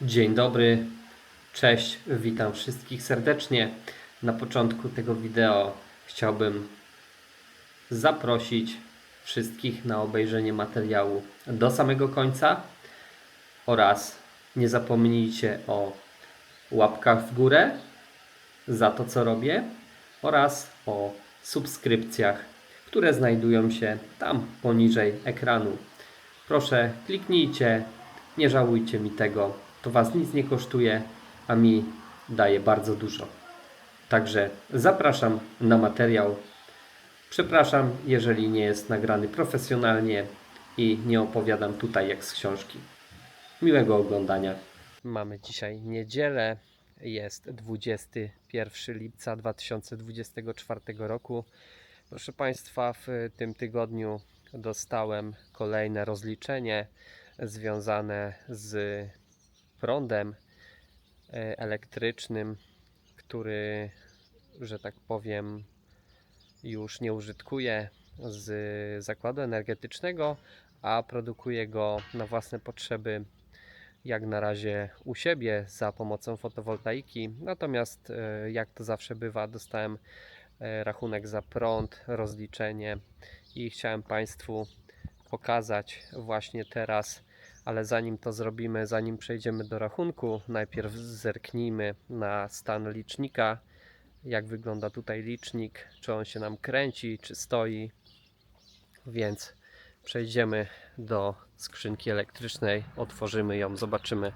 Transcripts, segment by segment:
Dzień dobry, cześć, witam wszystkich serdecznie. Na początku tego wideo chciałbym zaprosić wszystkich na obejrzenie materiału do samego końca oraz nie zapomnijcie o łapkach w górę za to, co robię oraz o subskrypcjach, które znajdują się tam poniżej ekranu. Proszę, kliknijcie, nie żałujcie mi tego. To Was nic nie kosztuje, a mi daje bardzo dużo. Także zapraszam na materiał. Przepraszam, jeżeli nie jest nagrany profesjonalnie i nie opowiadam tutaj jak z książki. Miłego oglądania. Mamy dzisiaj niedzielę. Jest 21 lipca 2024 roku. Proszę Państwa, w tym tygodniu dostałem kolejne rozliczenie związane z prądem elektrycznym, który, że tak powiem, już nie użytkuję z zakładu energetycznego, a produkuję go na własne potrzeby jak na razie u siebie za pomocą fotowoltaiki. Natomiast jak to zawsze bywa, dostałem rachunek za prąd, rozliczenie i chciałem Państwu pokazać właśnie teraz, ale zanim to zrobimy, zanim przejdziemy do rachunku, najpierw zerknijmy na stan licznika, jak wygląda tutaj licznik, czy on się nam kręci, czy stoi. Więc przejdziemy do skrzynki elektrycznej, otworzymy ją, zobaczymy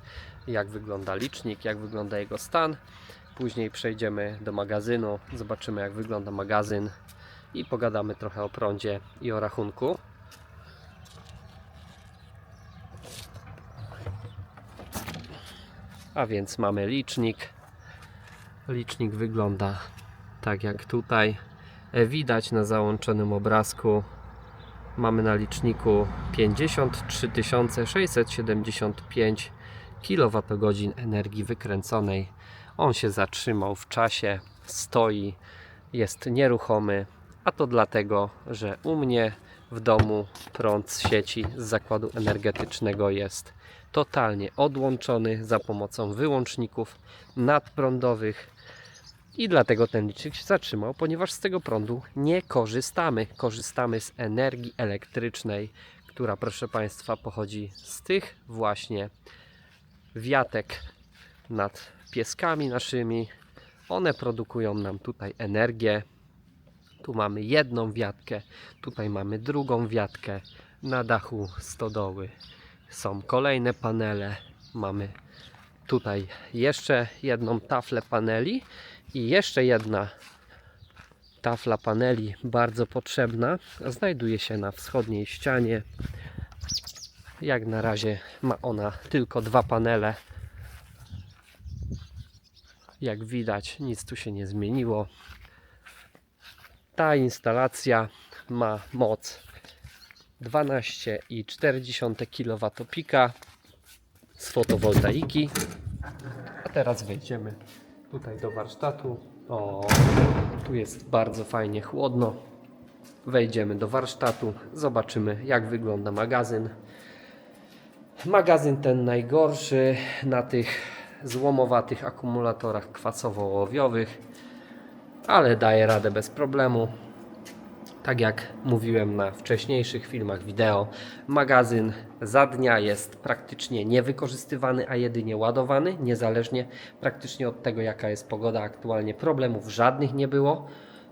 jak wygląda licznik, jak wygląda jego stan. Później przejdziemy do magazynu, zobaczymy jak wygląda magazyn i pogadamy trochę o prądzie i o rachunku. A więc mamy licznik. Licznik wygląda tak jak tutaj widać na załączonym obrazku. Mamy na liczniku 53 675 kWh energii wykręconej. On się zatrzymał w czasie, stoi, jest nieruchomy, a to dlatego, że u mnie w domu prąd z sieci z zakładu energetycznego jest totalnie odłączony za pomocą wyłączników nadprądowych. I dlatego ten licznik się zatrzymał, ponieważ z tego prądu nie korzystamy. Korzystamy z energii elektrycznej, która, proszę Państwa, pochodzi z tych właśnie wiatek nad pieskami naszymi. One produkują nam tutaj energię. Tu mamy jedną wiatkę, tutaj mamy drugą wiatkę. Na dachu stodoły są kolejne panele. Mamy tutaj jeszcze jedną taflę paneli i jeszcze jedna tafla paneli bardzo potrzebna znajduje się na wschodniej ścianie. Jak na razie ma ona tylko dwa panele. Jak widać, nic tu się nie zmieniło. Ta instalacja ma moc 12,4 kWp z fotowoltaiki. A teraz wejdziemy tutaj do warsztatu. O, tu jest bardzo fajnie chłodno. Wejdziemy do warsztatu, zobaczymy jak wygląda magazyn. Magazyn ten najgorszy na tych złomowatych akumulatorach kwasowo-ołowiowych, ale daje radę bez problemu. Tak jak mówiłem na wcześniejszych filmach wideo, magazyn za dnia jest praktycznie niewykorzystywany, a jedynie ładowany, niezależnie praktycznie od tego jaka jest pogoda aktualnie. Problemów żadnych nie było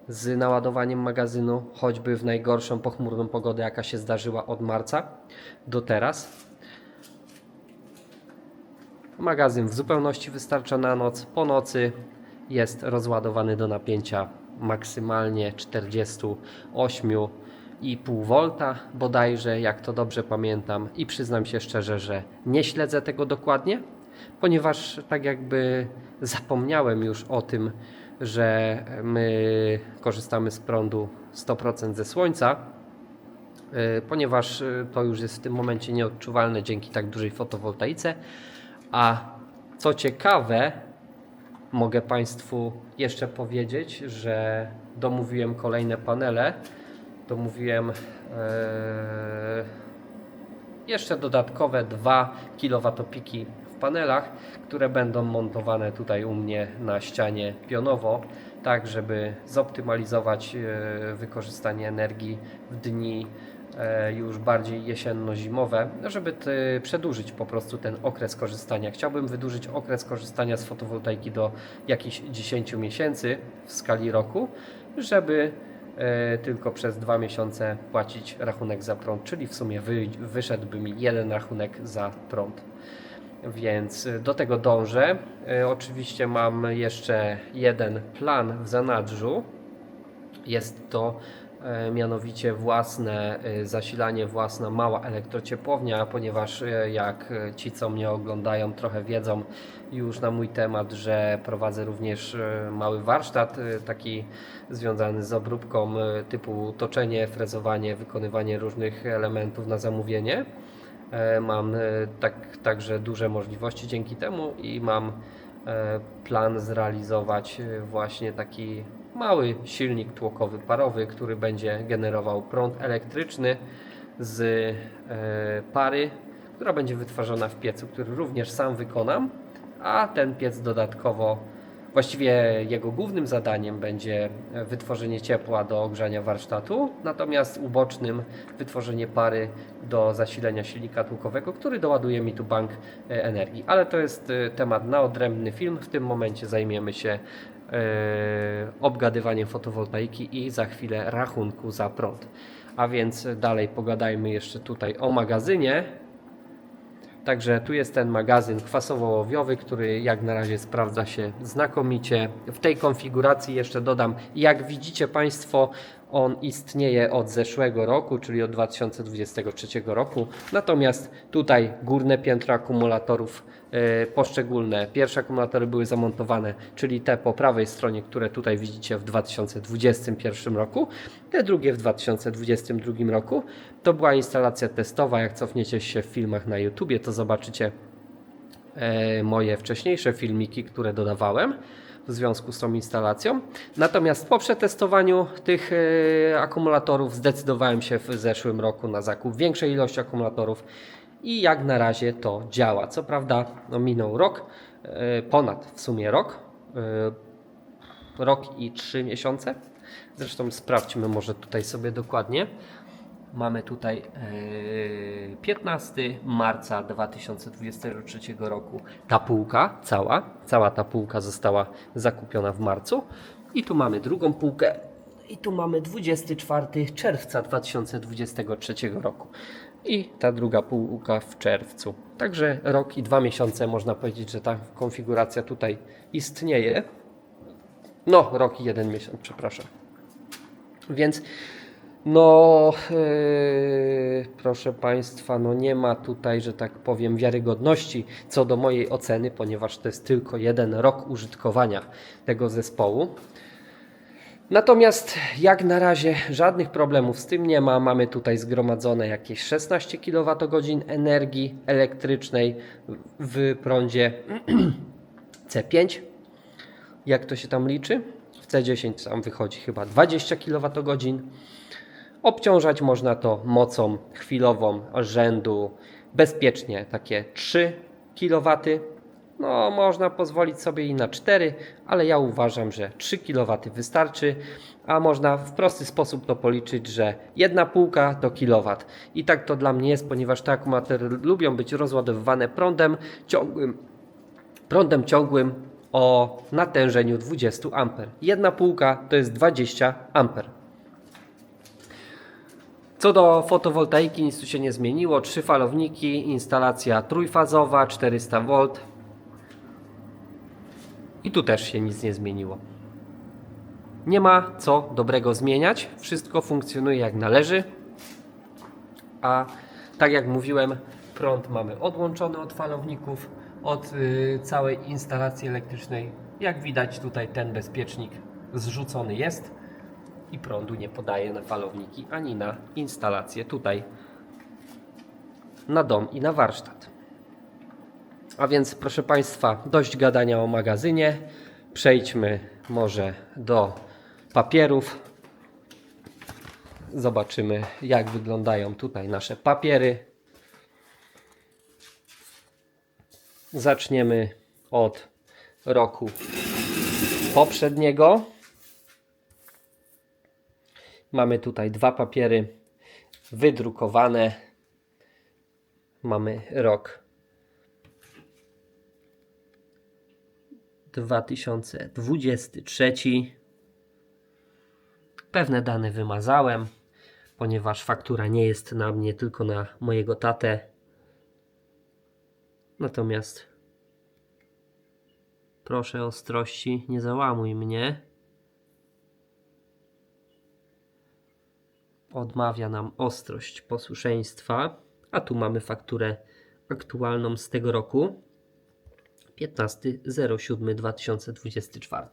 z naładowaniem magazynu, choćby w najgorszą pochmurną pogodę jaka się zdarzyła od marca do teraz. Magazyn w zupełności wystarcza na noc. Po nocy jest rozładowany do napięcia maksymalnie 48,5 V bodajże, jak to dobrze pamiętam, i przyznam się szczerze, że nie śledzę tego dokładnie, ponieważ tak jakby zapomniałem już o tym, że my korzystamy z prądu 100% ze słońca, ponieważ to już jest w tym momencie nieodczuwalne dzięki tak dużej fotowoltaice. A co ciekawe, mogę Państwu jeszcze powiedzieć, że domówiłem kolejne panele. Domówiłem jeszcze dodatkowe 2 kWp w panelach, które będą montowane tutaj u mnie na ścianie pionowo, tak żeby zoptymalizować wykorzystanie energii w dni już bardziej jesienno-zimowe, żeby przedłużyć po prostu ten okres korzystania. Chciałbym wydłużyć okres korzystania z fotowoltaiki do jakichś 10 miesięcy w skali roku, żeby tylko przez 2 miesiące płacić rachunek za prąd, czyli w sumie wyszedłby mi jeden rachunek za prąd. Więc do tego dążę. Oczywiście mam jeszcze jeden plan w zanadrzu. Jest to mianowicie własne zasilanie, własna mała elektrociepłownia, ponieważ jak ci, co mnie oglądają, trochę wiedzą już na mój temat, że prowadzę również mały warsztat taki związany z obróbką typu toczenie, frezowanie, wykonywanie różnych elementów na zamówienie. Mam także duże możliwości dzięki temu i mam plan zrealizować właśnie taki mały silnik tłokowy parowy, który będzie generował prąd elektryczny z pary, która będzie wytwarzana w piecu, który również sam wykonam, a ten piec dodatkowo, właściwie jego głównym zadaniem będzie wytworzenie ciepła do ogrzania warsztatu, natomiast ubocznym wytworzenie pary do zasilenia silnika tłokowego, który doładuje mi tu bank energii. Ale to jest temat na odrębny film. W tym momencie zajmiemy się obgadywaniem fotowoltaiki i za chwilę rachunku za prąd. A więc dalej pogadajmy jeszcze tutaj o magazynie. Także tu jest ten magazyn kwasowo-ołowiowy, który jak na razie sprawdza się znakomicie. W tej konfiguracji jeszcze dodam, jak widzicie Państwo, on istnieje od zeszłego roku, czyli od 2023 roku. Natomiast tutaj górne piętro akumulatorów poszczególne, pierwsze akumulatory były zamontowane, czyli te po prawej stronie, które tutaj widzicie w 2021 roku, te drugie w 2022 roku. To była instalacja testowa. Jak cofniecie się w filmach na YouTubie, to zobaczycie moje wcześniejsze filmiki, które dodawałem w związku z tą instalacją. Natomiast po przetestowaniu tych akumulatorów zdecydowałem się w zeszłym roku na zakup większej ilości akumulatorów i jak na razie to działa. Co prawda minął rok, ponad w sumie rok i 3 miesiące. Zresztą sprawdźmy może tutaj sobie dokładnie. Mamy tutaj 15 marca 2023 roku. Ta półka, cała ta półka została zakupiona w marcu. I tu mamy drugą półkę. I tu mamy 24 czerwca 2023 roku. I ta druga półka w czerwcu. Także rok i 2 miesiące można powiedzieć, że ta konfiguracja tutaj istnieje. No, rok i 1 miesiąc, przepraszam. Więc proszę Państwa, nie ma tutaj, że tak powiem, wiarygodności co do mojej oceny, ponieważ to jest tylko 1 rok użytkowania tego zespołu. Natomiast jak na razie żadnych problemów z tym nie ma. Mamy tutaj zgromadzone jakieś 16 kWh energii elektrycznej w prądzie C5. Jak to się tam liczy? W C10 tam wychodzi chyba 20 kWh. Obciążać można to mocą chwilową rzędu bezpiecznie takie 3 kW. No, można pozwolić sobie i na 4, ale ja uważam, że 3 kW wystarczy, a można w prosty sposób to policzyć, że 1 półka to kilowatt. I tak to dla mnie jest, ponieważ te akumulatory lubią być rozładowywane prądem ciągłym o natężeniu 20 A. 1 półka to jest 20 A. Co do fotowoltaiki, nic tu się nie zmieniło. 3 falowniki, instalacja trójfazowa, 400 V. I tu też się nic nie zmieniło. Nie ma co dobrego zmieniać. Wszystko funkcjonuje jak należy. A tak jak mówiłem, prąd mamy odłączony od falowników, od całej instalacji elektrycznej. Jak widać, tutaj ten bezpiecznik zrzucony jest i prądu nie podaje na falowniki ani na instalację tutaj na dom i na warsztat. A więc proszę Państwa, dość gadania o magazynie. Przejdźmy może do papierów. Zobaczymy, jak wyglądają tutaj nasze papiery. zaczniemy od roku poprzedniego. Mamy tutaj dwa papiery wydrukowane. Mamy rok 2023. Pewne dane wymazałem, ponieważ faktura nie jest na mnie, tylko na mojego tatę. Natomiast proszę ostrości, nie załamuj mnie. Odmawia nam ostrość posłuszeństwa. A tu mamy fakturę aktualną z tego roku. 15.07.2024.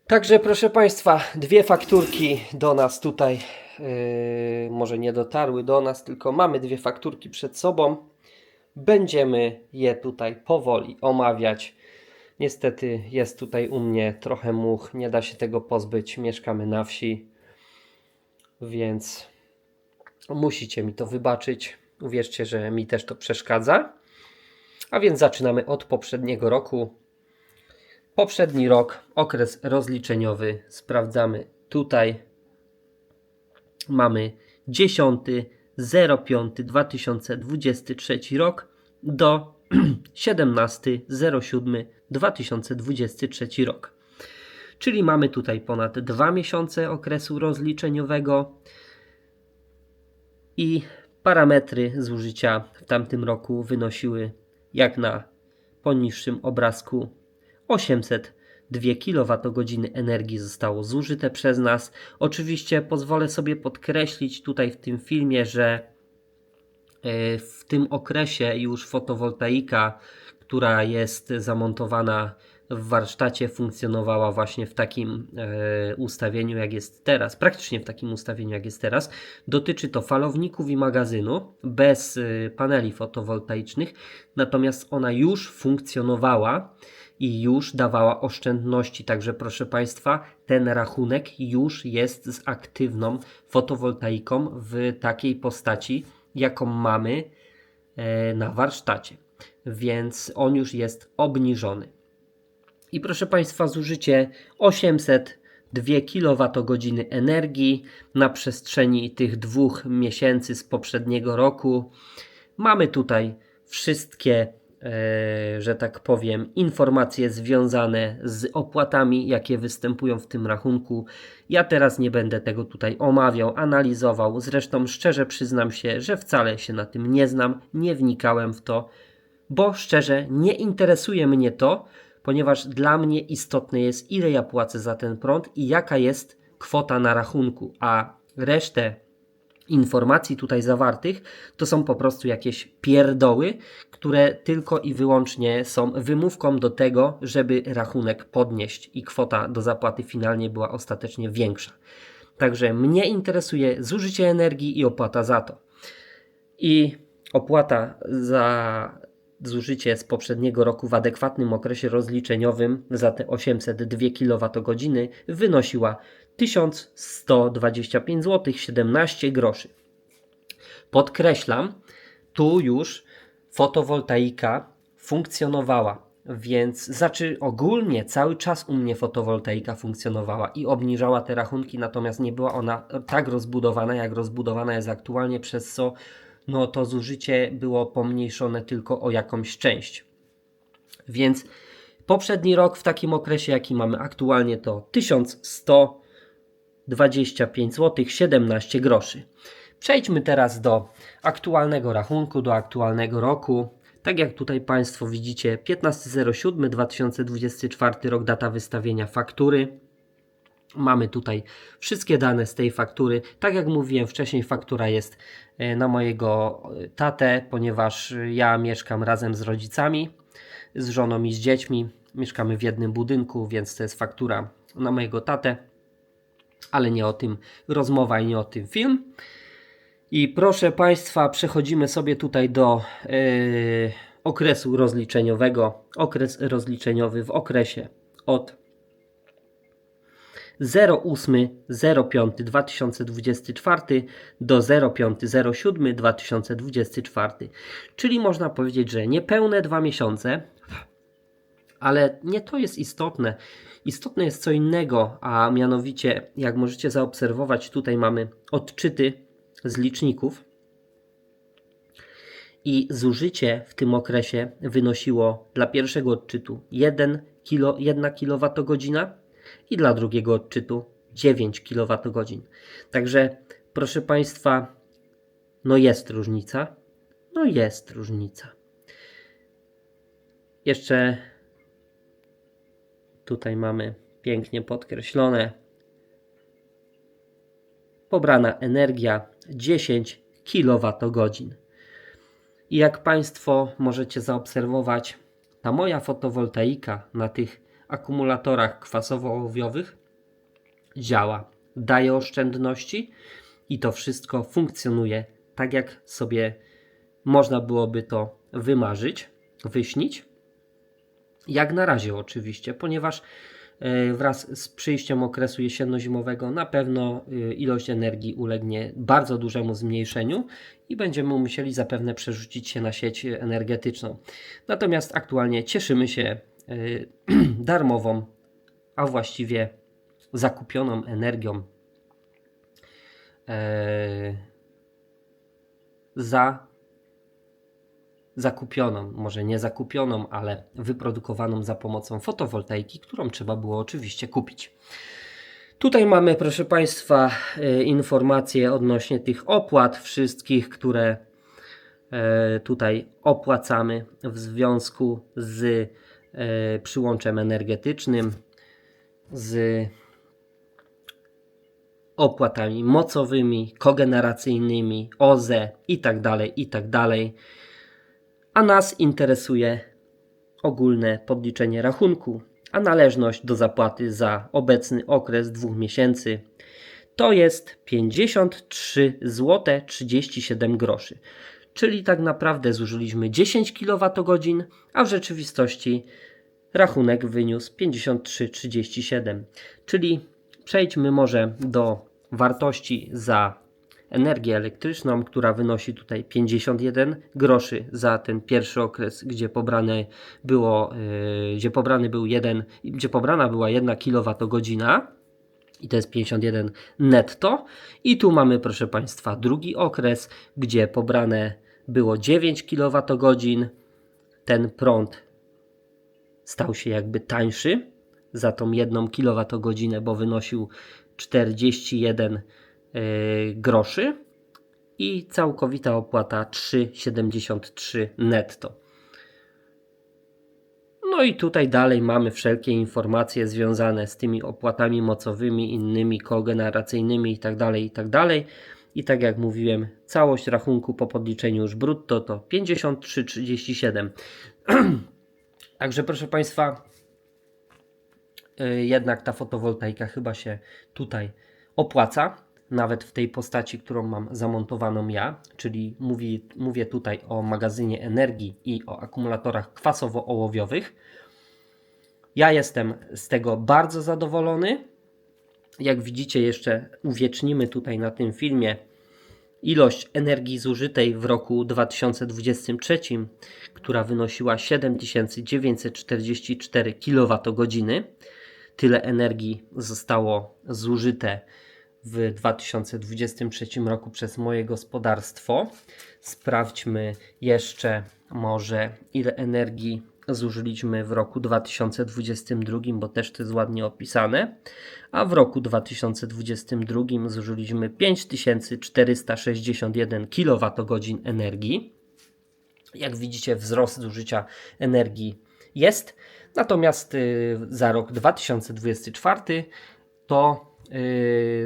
Także proszę Państwa, dwie fakturki do nas tutaj, może nie dotarły do nas, tylko mamy dwie fakturki przed sobą. Będziemy je tutaj powoli omawiać. Niestety jest tutaj u mnie trochę much, nie da się tego pozbyć, mieszkamy na wsi, więc musicie mi to wybaczyć. Uwierzcie, że mi też to przeszkadza. A więc zaczynamy od poprzedniego roku. Poprzedni rok, okres rozliczeniowy, sprawdzamy tutaj. Mamy 10.05.2023 rok do 17.07.2023 rok. Czyli mamy tutaj ponad 2 miesiące okresu rozliczeniowego i parametry zużycia w tamtym roku wynosiły, jak na poniższym obrazku, 802 kWh energii zostało zużyte przez nas. Oczywiście pozwolę sobie podkreślić tutaj w tym filmie, że w tym okresie już fotowoltaika, która jest zamontowana w warsztacie, funkcjonowała właśnie w takim ustawieniu jak jest teraz, praktycznie w takim ustawieniu jak jest teraz. Dotyczy to falowników i magazynu bez paneli fotowoltaicznych, natomiast ona już funkcjonowała i już dawała oszczędności. Także proszę Państwa, ten rachunek już jest z aktywną fotowoltaiką w takiej postaci, jaką mamy na warsztacie, więc on już jest obniżony. I proszę Państwa, zużycie 802 kWh energii na przestrzeni tych 2 miesięcy z poprzedniego roku. Mamy tutaj wszystkie, że tak powiem, informacje związane z opłatami, jakie występują w tym rachunku. Ja teraz nie będę tego tutaj omawiał, analizował. Zresztą szczerze przyznam się, że wcale się na tym nie znam, nie wnikałem w to, bo szczerze nie interesuje mnie to, ponieważ dla mnie istotne jest, ile ja płacę za ten prąd i jaka jest kwota na rachunku, a resztę informacji tutaj zawartych to są po prostu jakieś pierdoły, które tylko i wyłącznie są wymówką do tego, żeby rachunek podnieść i kwota do zapłaty finalnie była ostatecznie większa. Także mnie interesuje zużycie energii i opłata za to. I opłata za zużycie z poprzedniego roku w adekwatnym okresie rozliczeniowym za te 802 kWh wynosiła 1125 zł 17 groszy. Podkreślam, tu już fotowoltaika funkcjonowała, więc ogólnie cały czas u mnie fotowoltaika funkcjonowała i obniżała te rachunki, natomiast nie była ona tak rozbudowana, jak rozbudowana jest aktualnie, przez co no to zużycie było pomniejszone tylko o jakąś część. Więc poprzedni rok w takim okresie, jaki mamy aktualnie, to 1125 zł 17 groszy. Przejdźmy teraz do aktualnego rachunku, do aktualnego roku. Tak jak tutaj Państwo widzicie, 15.07.2024 rok, data wystawienia faktury. Mamy tutaj wszystkie dane z tej faktury. Tak jak mówiłem wcześniej, faktura jest na mojego tatę, ponieważ ja mieszkam razem z rodzicami, z żoną i z dziećmi. Mieszkamy w jednym budynku, więc to jest faktura na mojego tatę. Ale nie o tym rozmowa i nie o tym film. I proszę Państwa, przechodzimy sobie tutaj do okresu rozliczeniowego. Okres rozliczeniowy w okresie od 08.05.2024 do 05.07.2024. Czyli można powiedzieć, że niespełna 2 miesiące, ale nie to jest istotne. Istotne jest co innego, a mianowicie, jak możecie zaobserwować, tutaj mamy odczyty z liczników i zużycie w tym okresie wynosiło dla pierwszego odczytu 1 kWh i dla drugiego odczytu 9 kWh. Także proszę Państwa, no jest różnica. No jest różnica. Jeszcze tutaj mamy pięknie podkreślone. Pobrana energia 10 kWh. I jak Państwo możecie zaobserwować, ta moja fotowoltaika na tych akumulatorach kwasowo-ołowiowych działa, daje oszczędności i to wszystko funkcjonuje tak, jak sobie można byłoby to wymarzyć, wyśnić. Jak na razie oczywiście, ponieważ wraz z przyjściem okresu jesienno-zimowego na pewno ilość energii ulegnie bardzo dużemu zmniejszeniu i będziemy musieli zapewne przerzucić się na sieć energetyczną. Natomiast aktualnie cieszymy się darmową, a właściwie zakupioną energią może nie zakupioną, ale wyprodukowaną za pomocą fotowoltaiki, którą trzeba było oczywiście kupić. Tutaj mamy, proszę Państwa, informacje odnośnie tych opłat wszystkich, które tutaj opłacamy w związku z przyłączem energetycznym, z opłatami mocowymi, kogeneracyjnymi, OZE itd., itd. A nas interesuje ogólne podliczenie rachunku, a należność do zapłaty za obecny okres 2 miesięcy to jest 53,37 zł, czyli tak naprawdę zużyliśmy 10 kWh, a w rzeczywistości rachunek wyniósł 53,37, czyli przejdźmy może do wartości za energię elektryczną, która wynosi tutaj 51 groszy za ten pierwszy okres, gdzie pobrana była 1 kWh i to jest 51 netto. I tu mamy, proszę Państwa, drugi okres, gdzie pobrane było 9 kWh. Ten prąd stał się jakby tańszy za tą 1 kWh, bo wynosił 41 groszy i całkowita opłata 3,73 netto. No i tutaj dalej mamy wszelkie informacje związane z tymi opłatami mocowymi, innymi kogeneracyjnymi itd. I tak jak mówiłem, całość rachunku po podliczeniu już brutto to 53,37. Także proszę Państwa, jednak ta fotowoltaika chyba się tutaj opłaca. Nawet w tej postaci, którą mam zamontowaną ja, czyli mówię tutaj o magazynie energii i o akumulatorach kwasowo-ołowiowych. Ja jestem z tego bardzo zadowolony. Jak widzicie, jeszcze uwiecznimy tutaj na tym filmie ilość energii zużytej w roku 2023, która wynosiła 7944 kWh. Tyle energii zostało zużyte w 2023 roku przez moje gospodarstwo. Sprawdźmy jeszcze może, ile energii zużyliśmy w roku 2022, bo też to jest ładnie opisane. A w roku 2022 zużyliśmy 5461 kWh energii. Jak widzicie, wzrost zużycia energii jest. Natomiast za rok 2024 to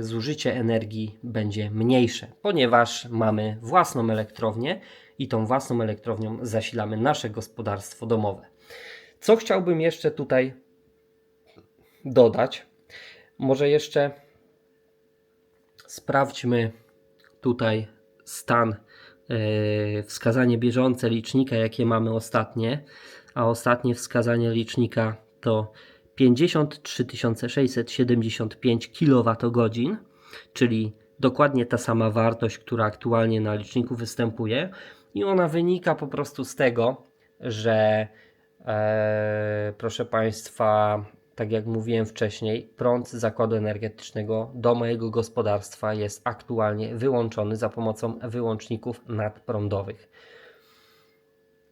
zużycie energii będzie mniejsze, ponieważ mamy własną elektrownię i tą własną elektrownią zasilamy nasze gospodarstwo domowe. Co chciałbym jeszcze tutaj dodać? Może jeszcze sprawdźmy tutaj stan, wskazanie bieżące licznika, jakie mamy ostatnie, a ostatnie wskazanie licznika to 53 675 kWh, czyli dokładnie ta sama wartość, która aktualnie na liczniku występuje, i ona wynika po prostu z tego, że proszę Państwa, tak jak mówiłem wcześniej, prąd z zakładu energetycznego do mojego gospodarstwa jest aktualnie wyłączony za pomocą wyłączników nadprądowych.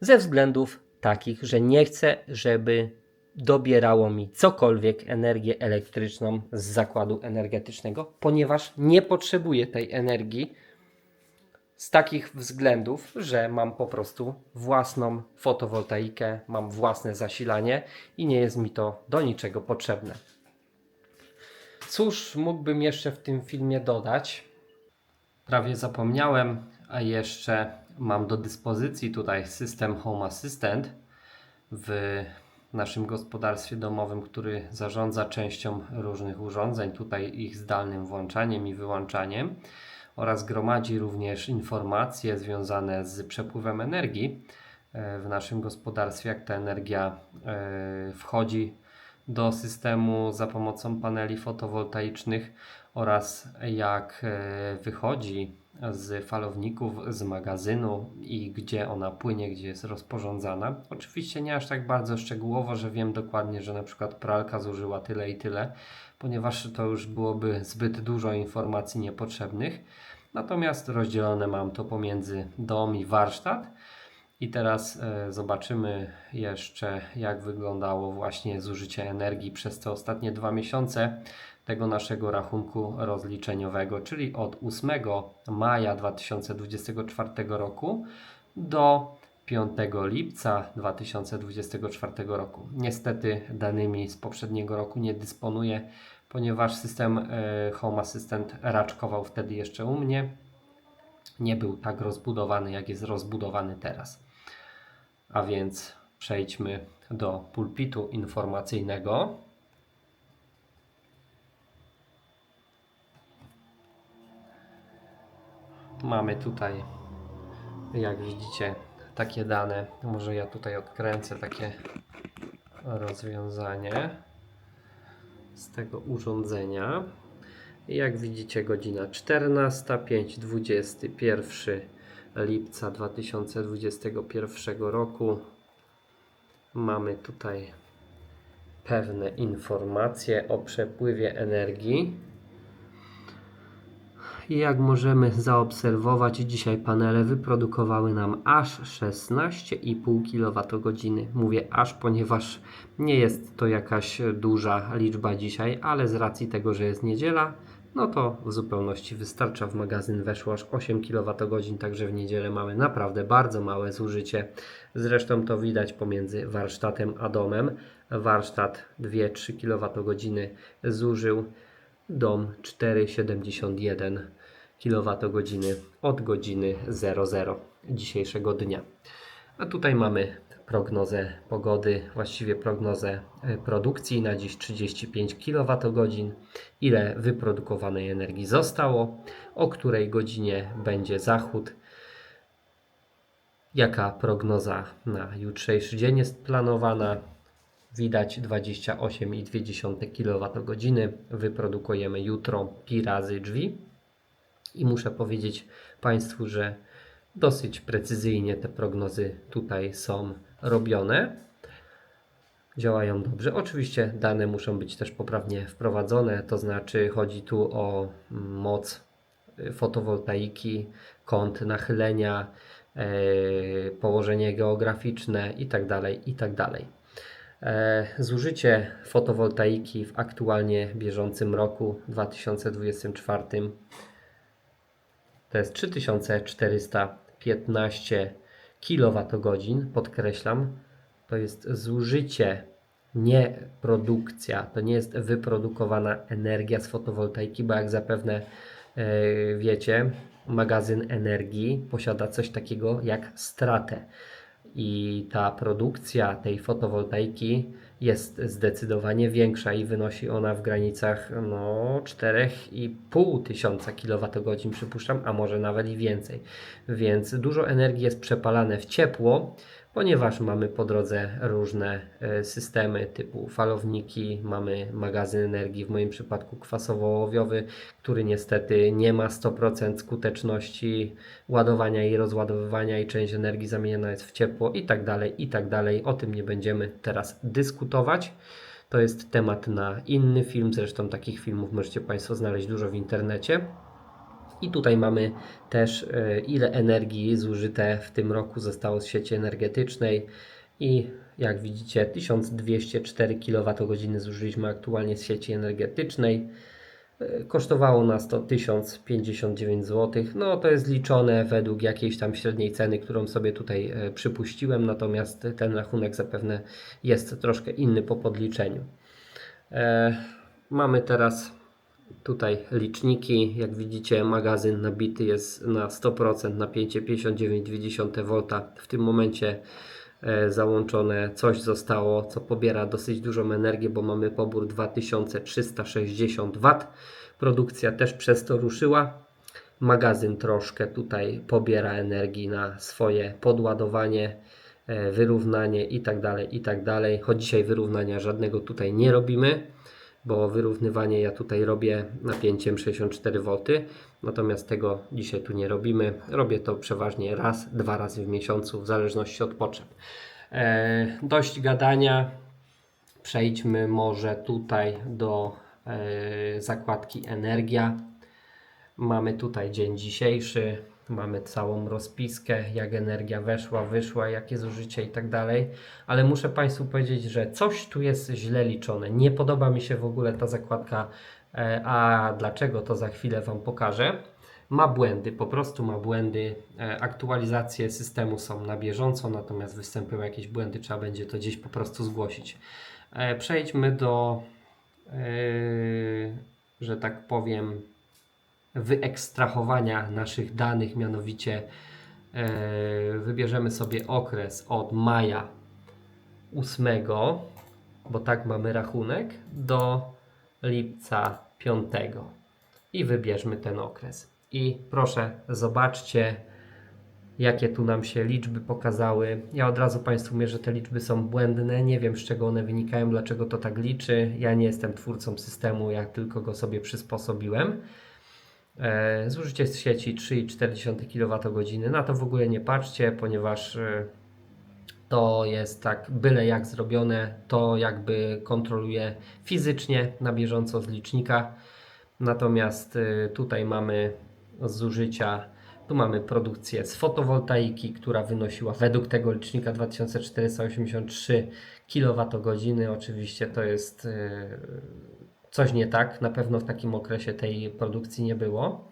Ze względów takich, że nie chcę, żeby dobierało mi cokolwiek energię elektryczną z zakładu energetycznego, ponieważ nie potrzebuję tej energii z takich względów, że mam po prostu własną fotowoltaikę, mam własne zasilanie i nie jest mi to do niczego potrzebne. Cóż mógłbym jeszcze w tym filmie dodać? Prawie zapomniałem, a jeszcze mam do dyspozycji tutaj system Home Assistant w naszym gospodarstwie domowym, który zarządza częścią różnych urządzeń, tutaj ich zdalnym włączaniem i wyłączaniem, oraz gromadzi również informacje związane z przepływem energii w naszym gospodarstwie, jak ta energia wchodzi do systemu za pomocą paneli fotowoltaicznych oraz jak wychodzi z falowników, z magazynu i gdzie ona płynie, gdzie jest rozporządzana. Oczywiście nie aż tak bardzo szczegółowo, że wiem dokładnie, że na przykład pralka zużyła tyle i tyle, ponieważ to już byłoby zbyt dużo informacji niepotrzebnych. Natomiast rozdzielone mam to pomiędzy dom i warsztat. I teraz zobaczymy jeszcze, jak wyglądało właśnie zużycie energii przez te ostatnie 2 miesiące tego naszego rachunku rozliczeniowego, czyli od 8 maja 2024 roku do 5 lipca 2024 roku. Niestety danymi z poprzedniego roku nie dysponuję, ponieważ system Home Assistant raczkował wtedy jeszcze u mnie. Nie był tak rozbudowany, jak jest rozbudowany teraz. A więc przejdźmy do pulpitu informacyjnego. Mamy tutaj, jak widzicie, takie dane. Może ja tutaj odkręcę takie rozwiązanie z tego urządzenia. Jak widzicie, godzina 14:05, 21 lipca 2021 roku. Mamy tutaj pewne informacje o przepływie energii. I jak możemy zaobserwować, dzisiaj panele wyprodukowały nam aż 16,5 kWh. Mówię aż, ponieważ nie jest to jakaś duża liczba dzisiaj, ale z racji tego, że jest niedziela, no to w zupełności wystarcza. W magazyn weszło aż 8 kWh, także w niedzielę mamy naprawdę bardzo małe zużycie. Zresztą to widać pomiędzy warsztatem a domem. Warsztat 2-3 kWh zużył, dom 4,71 kWh od godziny 00 dzisiejszego dnia. A tutaj mamy prognozę pogody, właściwie prognozę produkcji na dziś 35 kWh, ile wyprodukowanej energii zostało, o której godzinie będzie zachód, jaka prognoza na jutrzejszy dzień jest planowana. Widać 28,2 kWh wyprodukujemy jutro pi razy drzwi i muszę powiedzieć Państwu, że dosyć precyzyjnie te prognozy tutaj są robione. Działają dobrze. Oczywiście dane muszą być też poprawnie wprowadzone, to znaczy chodzi tu o moc fotowoltaiki, kąt nachylenia, położenie geograficzne itd., itd. Zużycie fotowoltaiki w aktualnie bieżącym roku 2024 to jest 3415 kWh. Podkreślam, to jest zużycie, nie produkcja. To nie jest wyprodukowana energia z fotowoltaiki, bo jak zapewne wiecie, magazyn energii posiada coś takiego jak stratę. I ta produkcja tej fotowoltaiki jest zdecydowanie większa i wynosi ona w granicach 4,5 tysiąca kWh, przypuszczam, a może nawet i więcej. Więc dużo energii jest przepalane w ciepło, ponieważ mamy po drodze różne systemy typu falowniki, mamy magazyn energii, w moim przypadku kwasowo-ołowiowy, który niestety nie ma 100% skuteczności ładowania i rozładowywania i część energii zamieniona jest w ciepło i tak dalej, i tak dalej. O tym nie będziemy teraz dyskutować. To jest temat na inny film, zresztą takich filmów możecie Państwo znaleźć dużo w internecie. I tutaj mamy też ile energii zużyte w tym roku zostało z sieci energetycznej i jak widzicie 1204 kWh zużyliśmy aktualnie z sieci energetycznej. Kosztowało nas to 1059 zł. No to jest liczone według jakiejś tam średniej ceny, którą sobie tutaj przypuściłem, natomiast ten rachunek zapewne jest troszkę inny po podliczeniu. Mamy teraz tutaj liczniki. Jak widzicie, magazyn nabity jest na 100%, napięcie 59,2 V. W tym momencie załączone coś zostało, co pobiera dosyć dużą energię, bo mamy pobór 2360 W. Produkcja też przez to ruszyła. Magazyn troszkę tutaj pobiera energii na swoje podładowanie, wyrównanie i tak dalej. Choć dzisiaj wyrównania żadnego tutaj nie robimy, bo wyrównywanie ja tutaj robię napięciem 64 V, natomiast tego dzisiaj tu nie robimy. Robię to przeważnie raz, 2 razy w miesiącu, w zależności od potrzeb. Dość gadania, przejdźmy może tutaj do zakładki energia. Mamy tutaj dzień dzisiejszy, mamy całą rozpiskę, jak energia weszła, wyszła, jakie zużycie i tak dalej, ale muszę Państwu powiedzieć, że coś tu jest źle liczone. Nie podoba mi się w ogóle ta zakładka, a dlaczego, to za chwilę Wam pokażę. Ma błędy, po prostu ma błędy. Aktualizacje systemu są na bieżąco, natomiast występują jakieś błędy, trzeba będzie to gdzieś po prostu zgłosić. Przejdźmy do, że tak powiem, wyekstrahowania naszych danych, mianowicie wybierzemy sobie okres od maja 8, bo tak mamy rachunek, do lipca 5 i wybierzmy ten okres. I proszę, zobaczcie, jakie tu nam się liczby pokazały. Ja od razu Państwu mówię, że te liczby są błędne. Nie wiem, z czego one wynikają, dlaczego to tak liczy. Ja nie jestem twórcą systemu, ja tylko go sobie przysposobiłem. Zużycie z sieci 3,4 kWh. Na to w ogóle nie patrzcie, ponieważ to jest tak byle jak zrobione. To jakby kontroluje fizycznie na bieżąco z licznika. Natomiast tutaj mamy zużycia, tu mamy produkcję z fotowoltaiki, która wynosiła według tego licznika 2483 kWh. Oczywiście to jest coś nie tak, na pewno w takim okresie tej produkcji nie było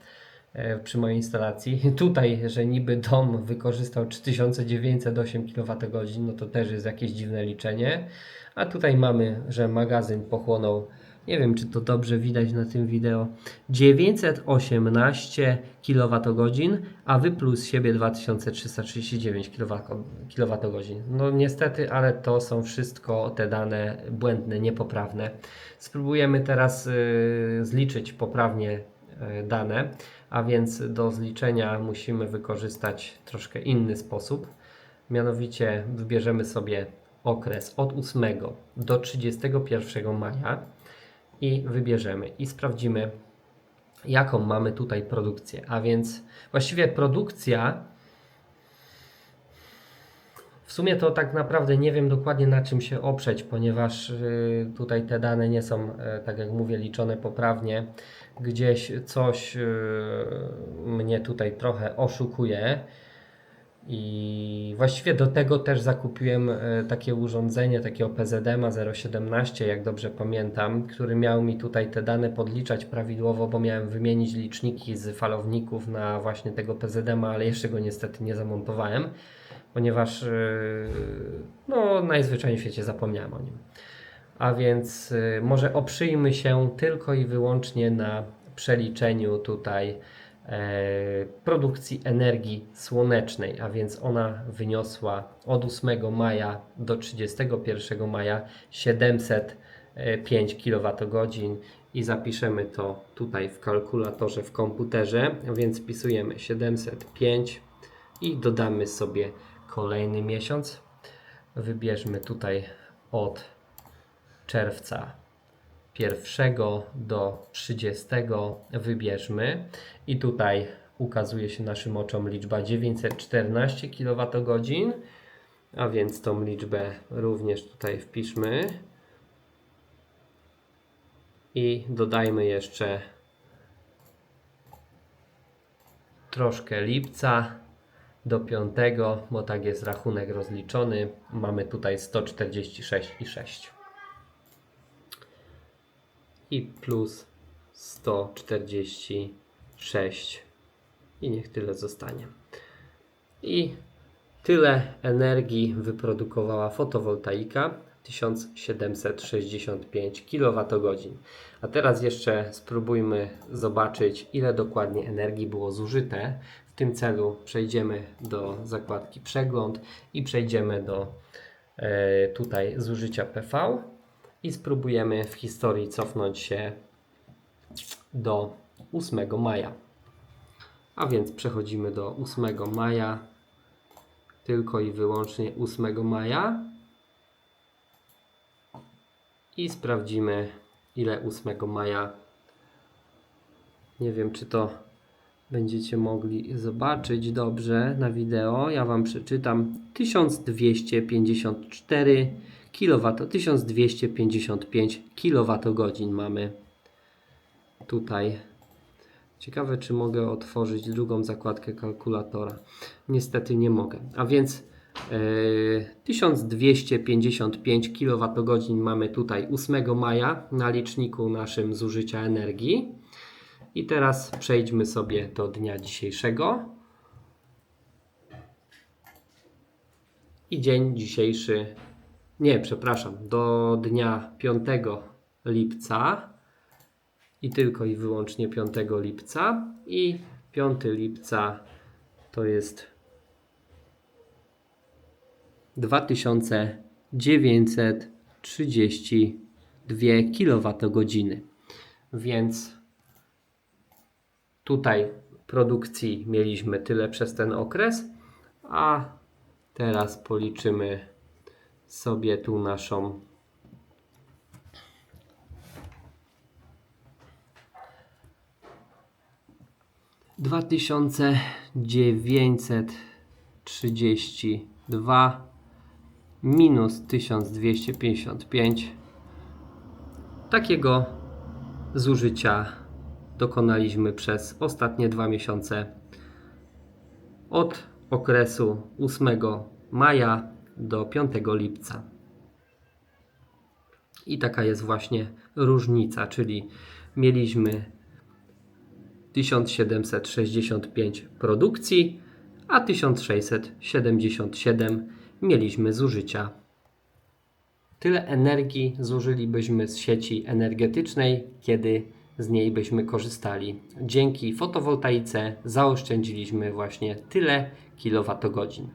przy mojej instalacji. Tutaj, że niby dom wykorzystał 3908 kWh, no to też jest jakieś dziwne liczenie. A tutaj mamy, że magazyn pochłonął, nie wiem czy to dobrze widać na tym wideo, 918 kWh, a wypluł z siebie 2339 kWh. No niestety, ale to są wszystko te dane błędne, niepoprawne. Spróbujemy teraz zliczyć poprawnie dane, a więc do zliczenia musimy wykorzystać troszkę inny sposób. Mianowicie wybierzemy sobie okres od 8 do 31 maja i wybierzemy i sprawdzimy, jaką mamy tutaj produkcję. A więc właściwie produkcja, w sumie to tak naprawdę nie wiem dokładnie na czym się oprzeć, ponieważ tutaj te dane nie są, tak jak mówię, liczone poprawnie. Gdzieś coś mnie tutaj trochę oszukuje. I właściwie do tego też zakupiłem takie urządzenie, takiego PZM-a 017, jak dobrze pamiętam, który miał mi tutaj te dane podliczać prawidłowo, bo miałem wymienić liczniki z falowników na właśnie tego PZM-a, ale jeszcze go niestety nie zamontowałem, ponieważ no, najzwyczajniej w świecie zapomniałem o nim. A więc może oprzyjmy się tylko i wyłącznie na przeliczeniu tutaj produkcji energii słonecznej, a więc ona wyniosła od 8 maja do 31 maja 705 kWh i zapiszemy to tutaj w kalkulatorze w komputerze, więc wpisujemy 705 i dodamy sobie kolejny miesiąc, wybierzmy tutaj od czerwca 1 do 30, wybierzmy i tutaj ukazuje się naszym oczom liczba 914 kWh, a więc tą liczbę również tutaj wpiszmy i dodajmy jeszcze troszkę lipca do 5, bo tak jest rachunek rozliczony. Mamy tutaj 146,6 i plus 146 i niech tyle zostanie. I tyle energii wyprodukowała fotowoltaika, 1765 kWh. A teraz jeszcze spróbujmy zobaczyć, ile dokładnie energii było zużyte. W tym celu przejdziemy do zakładki Przegląd i przejdziemy do tutaj zużycia PV i spróbujemy w historii cofnąć się do 8 maja. A więc przechodzimy do 8 maja, tylko i wyłącznie 8 maja i sprawdzimy, ile 8 maja. Nie wiem, czy to będziecie mogli zobaczyć dobrze na wideo. Ja Wam przeczytam. 1254 kW, 1255 kWh mamy tutaj. Ciekawe, czy mogę otworzyć drugą zakładkę kalkulatora. Niestety nie mogę. A więc 1255 kWh mamy tutaj 8 maja na liczniku naszym zużycia energii. I teraz przejdźmy sobie do dnia dzisiejszego. I dzień dzisiejszy, nie, przepraszam, do dnia 5 lipca. I tylko i wyłącznie 5 lipca. I 5 lipca to jest 2932 kWh. Więc tutaj produkcji mieliśmy tyle przez ten okres, a teraz policzymy sobie tu naszą (2932 minus 1255). Takiego zużycia dokonaliśmy przez ostatnie 2 miesiące od okresu 8 maja do 5 lipca. I taka jest właśnie różnica, czyli mieliśmy 1765 produkcji, a 1677 mieliśmy zużycia. Tyle energii zużylibyśmy z sieci energetycznej, kiedy z niej byśmy korzystali. Dzięki fotowoltaice zaoszczędziliśmy właśnie tyle kilowatogodzin.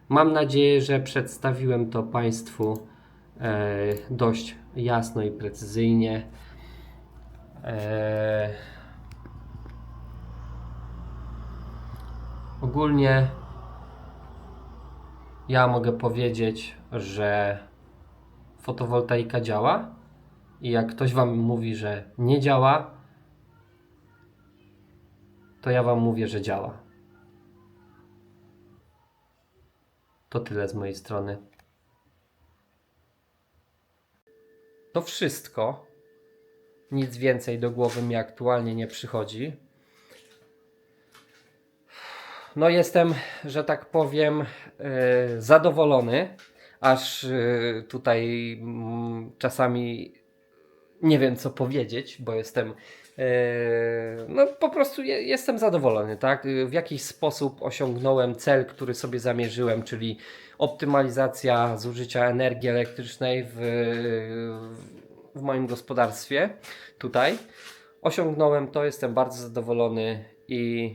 Mam nadzieję, że przedstawiłem to Państwu dość jasno i precyzyjnie. Ogólnie ja mogę powiedzieć, że fotowoltaika działa i jak ktoś Wam mówi, że nie działa, to ja Wam mówię, że działa. To tyle z mojej strony. To wszystko. Nic więcej do głowy mi aktualnie nie przychodzi. No jestem, że tak powiem, zadowolony, aż tutaj czasami nie wiem co powiedzieć, bo jestem no po prostu jestem zadowolony, tak? W jakiś sposób osiągnąłem cel, który sobie zamierzyłem, czyli optymalizacja zużycia energii elektrycznej w moim gospodarstwie tutaj. Osiągnąłem to, jestem bardzo zadowolony i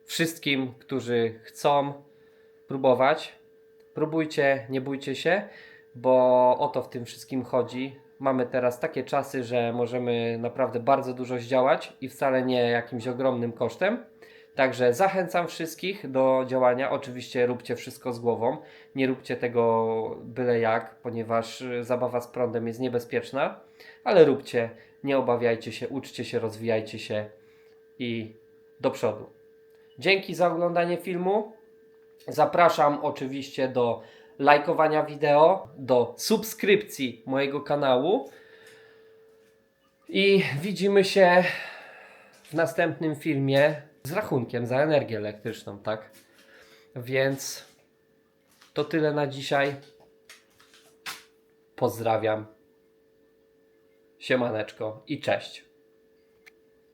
wszystkim, którzy chcą próbować, próbujcie, nie bójcie się, bo o to w tym wszystkim chodzi. Mamy teraz takie czasy, że możemy naprawdę bardzo dużo zdziałać i wcale nie jakimś ogromnym kosztem. Także zachęcam wszystkich do działania. Oczywiście róbcie wszystko z głową. Nie róbcie tego byle jak, ponieważ zabawa z prądem jest niebezpieczna. Ale róbcie, nie obawiajcie się, uczcie się, rozwijajcie się i do przodu. Dzięki za oglądanie filmu. Zapraszam oczywiście do lajkowania wideo, do subskrypcji mojego kanału i widzimy się w następnym filmie z rachunkiem za energię elektryczną, tak? Więc to tyle na dzisiaj. Pozdrawiam. Siemaneczko i cześć.